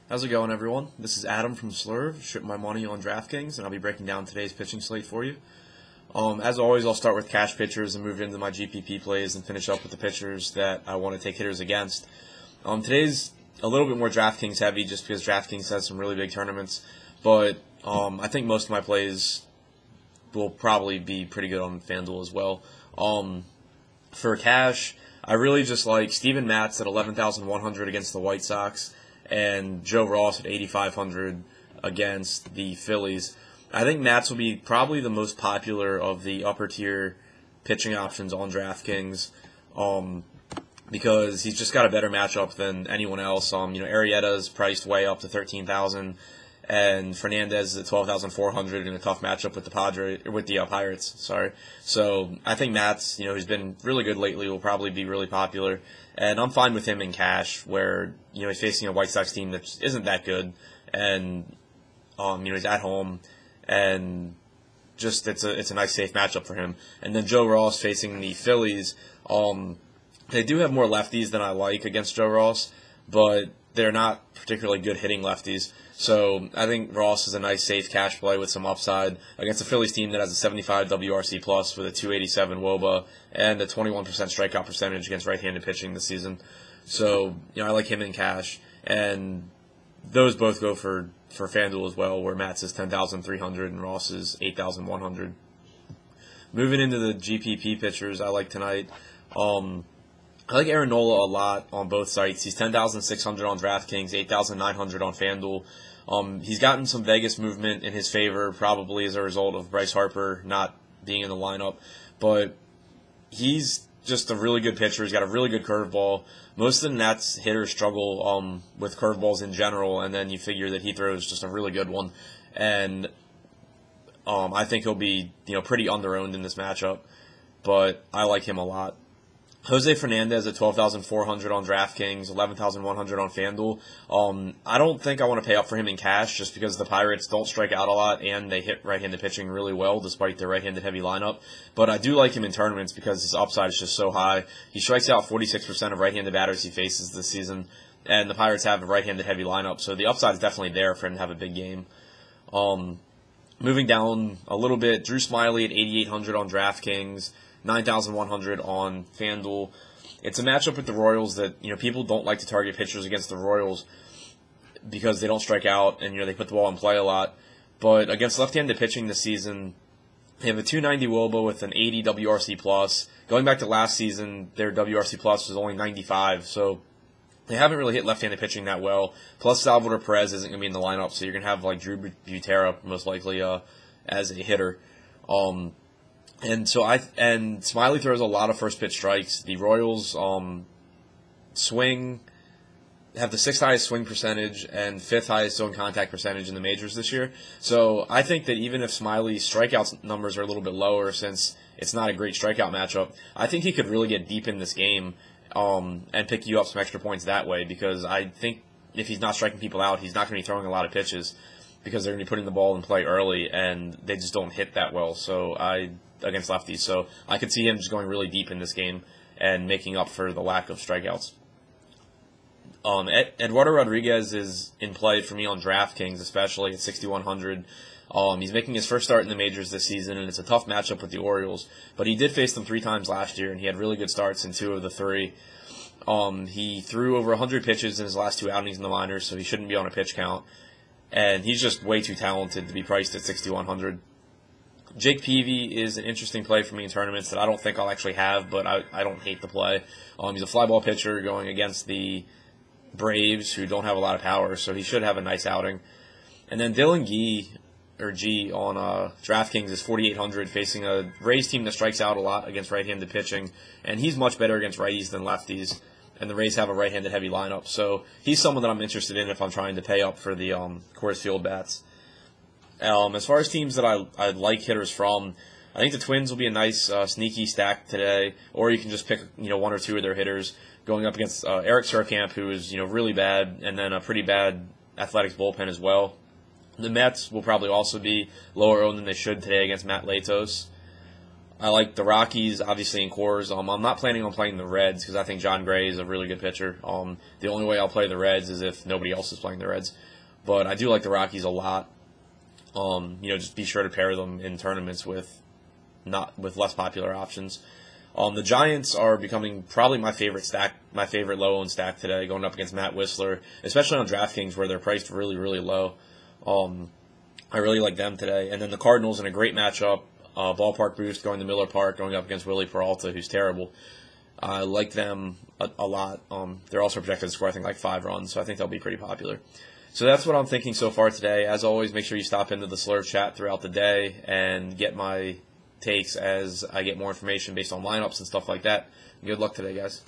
How's it going, everyone? This is Adam from Slurv, Ship My Money on DraftKings, and I'll be breaking down today's pitching slate for you. As always, I'll start with cash pitchers and move into my GPP plays and finish up with the pitchers that I want to take hitters against. Today's a little bit more DraftKings heavy just because DraftKings has some really big tournaments, but I think most of my plays will probably be pretty good on FanDuel as well. For cash, I really just like Steven Matz at 11,100 against the White Sox and Joe Ross at 8,500 against the Phillies. I think Matz will be probably the most popular of the upper tier pitching options on DraftKings because he's just got a better matchup than anyone else. Arrieta's priced way up to 13,000, and Fernandez is at 12,400 in a tough matchup with the Pirates. Sorry. So I think Matz, who's been really good lately, will probably be really popular, and I'm fine with him in cash, where he's facing a White Sox team that isn't that good, and he's at home, and just it's a nice safe matchup for him. And then Joe Ross facing the Phillies. They do have more lefties than I like against Joe Ross, but they're not particularly good hitting lefties. So I think Ross is a nice safe cash play with some upside against a Phillies team that has a 75 WRC plus with a 287 WOBA and a 21% strikeout percentage against right-handed pitching this season. So I like him in cash, and those both go for FanDuel as well, where Matz is 10,300 and Ross is 8,100. Moving into the GPP pitchers I like tonight. I like Aaron Nola a lot on both sites. He's 10,600 on DraftKings, 8,900 on FanDuel. He's gotten some Vegas movement in his favor, probably as a result of Bryce Harper not being in the lineup. But he's just a really good pitcher. He's got a really good curveball. Most of the Nats hitters struggle with curveballs in general, and then you figure that he throws just a really good one. And I think he'll be pretty under-owned in this matchup, but I like him a lot. Jose Fernandez at 12,400 on DraftKings, 11,100 on FanDuel. I don't think I want to pay up for him in cash just because the Pirates don't strike out a lot and they hit right-handed pitching really well despite their right-handed heavy lineup. But I do like him in tournaments because his upside is just so high. He strikes out 46% of right-handed batters he faces this season, and the Pirates have a right-handed heavy lineup, so the upside is definitely there for him to have a big game. Moving down a little bit, Drew Smyly at 8,800 on DraftKings, 9,100 on FanDuel. It's a matchup with the Royals that people don't like to target pitchers against the Royals because they don't strike out and they put the ball in play a lot. But against left-handed pitching this season, they have a 290 WOBA with an 80 WRC plus. Going back to last season, their WRC plus was only 95, so they haven't really hit left-handed pitching that well. Plus, Salvador Perez isn't going to be in the lineup, so you're going to have like Drew Butera most likely as a hitter. And Smyly throws a lot of first pitch strikes. The Royals have the sixth highest swing percentage and fifth highest zone contact percentage in the majors this year. So I think that even if Smyly's strikeout numbers are a little bit lower, since it's not a great strikeout matchup, I think he could really get deep in this game and pick you up some extra points that way, because I think if he's not striking people out, he's not going to be throwing a lot of pitches because they're going to be putting the ball in play early and they just don't hit that well against lefties. So I could see him just going really deep in this game and making up for the lack of strikeouts. Eduardo Rodriguez is in play for me on DraftKings, especially at 6,100. He's making his first start in the majors this season, and it's a tough matchup with the Orioles. But he did face them 3 times last year, and he had really good starts in 2 of the 3. He threw over 100 pitches in his last 2 outings in the minors, so he shouldn't be on a pitch count. And he's just way too talented to be priced at 6,100. Jake Peavy is an interesting play for me in tournaments that I don't think I'll actually have, but I don't hate the play. He's a fly ball pitcher going against the Braves, who don't have a lot of power, so he should have a nice outing. And then Dylan G on DraftKings is 4,800, facing a Rays team that strikes out a lot against right-handed pitching, and he's much better against righties than lefties, and the Rays have a right-handed heavy lineup, so he's someone that I'm interested in if I'm trying to pay up for the Coors Field bats. As far as teams that I like hitters from, I think the Twins will be a nice sneaky stack today, or you can just pick 1 or 2 of their hitters going up against Eric Surkamp, who is really bad, and then a pretty bad Athletics bullpen as well. The Mets will probably also be lower owned than they should today against Matt Latos. I like the Rockies, obviously, in cores. I'm not planning on playing the Reds because I think John Gray is a really good pitcher. The only way I'll play the Reds is if nobody else is playing the Reds. But I do like the Rockies a lot. Just be sure to pair them in tournaments with less popular options. The Giants are becoming probably my favorite low-owned stack today, going up against Matt Whistler, especially on DraftKings where they're priced really, really low. I really like them today. And then the Cardinals in a great matchup, ballpark boost going to Miller Park, going up against Willie Peralta, who's terrible. I like them a lot. They're also projected to score, I think, like 5 runs, so I think they'll be pretty popular. So that's what I'm thinking so far today. As always, make sure you stop into the Slurve chat throughout the day and get my takes as I get more information based on lineups and stuff like that. Good luck today, guys.